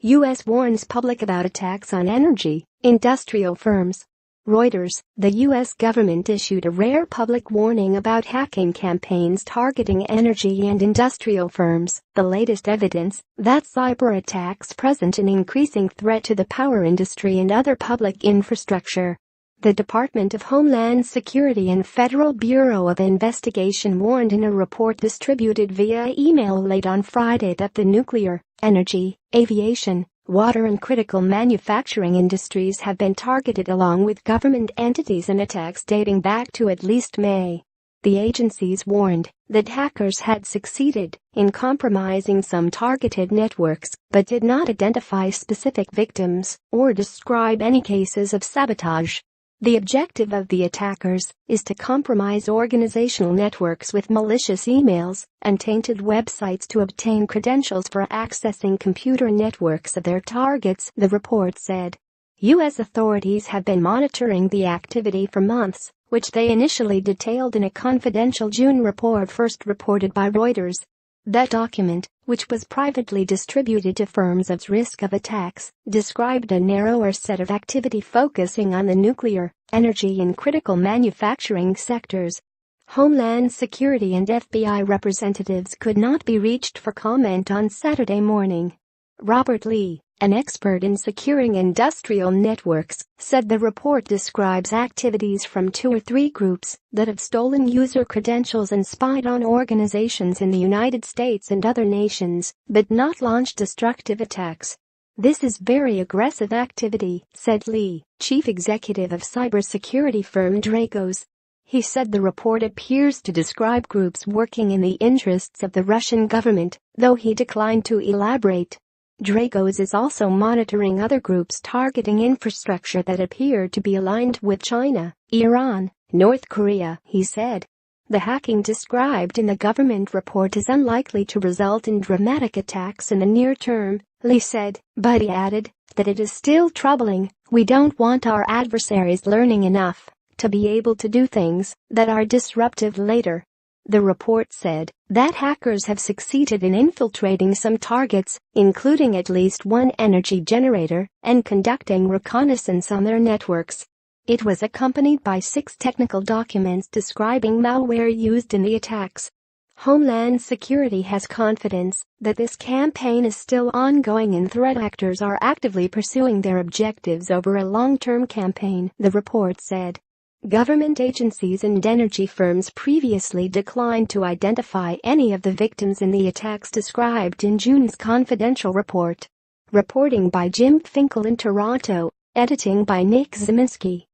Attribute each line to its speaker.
Speaker 1: U.S. warns public about attacks on energy, industrial firms. Reuters, the U.S. government issued a rare public warning about hacking campaigns targeting energy and industrial firms, the latest evidence that cyber attacks present an increasing threat to the power industry and other public infrastructure. The Department of Homeland Security and Federal Bureau of Investigation warned in a report distributed via email late on Friday that the nuclear, energy, aviation, water and critical manufacturing industries have been targeted along with government entities in attacks dating back to at least May. The agencies warned that hackers had succeeded in compromising some targeted networks but did not identify specific victims or describe any cases of sabotage. The objective of the attackers is to compromise organizational networks with malicious emails and tainted websites to obtain credentials for accessing computer networks of their targets, the report said. U.S. authorities have been monitoring the activity for months, which they initially detailed in a confidential June report first reported by Reuters. That document, which was privately distributed to firms at risk of attacks, described a narrower set of activity focusing on the nuclear, energy and critical manufacturing sectors. Homeland Security and FBI representatives could not be reached for comment on Saturday morning. Robert Lee, an expert in securing industrial networks, said the report describes activities from 2 or 3 groups that have stolen user credentials and spied on organizations in the United States and other nations, but not launched destructive attacks. "This is very aggressive activity," said Lee, chief executive of cybersecurity firm Dragos. He said the report appears to describe groups working in the interests of the Russian government, though he declined to elaborate. Dragos is also monitoring other groups targeting infrastructure that appear to be aligned with China, Iran, North Korea, he said. The hacking described in the government report is unlikely to result in dramatic attacks in the near term, Lee said, but he added that it is still troubling. "We don't want our adversaries learning enough to be able to do things that are disruptive later." The report said that hackers have succeeded in infiltrating some targets, including at least one energy generator, and conducting reconnaissance on their networks. It was accompanied by 6 technical documents describing malware used in the attacks. Homeland Security has confidence that this campaign is still ongoing and threat actors are actively pursuing their objectives over a long-term campaign, the report said. Government agencies and energy firms previously declined to identify any of the victims in the attacks described in June's confidential report. Reporting by Jim Finkel in Toronto, editing by Nick Ziminski.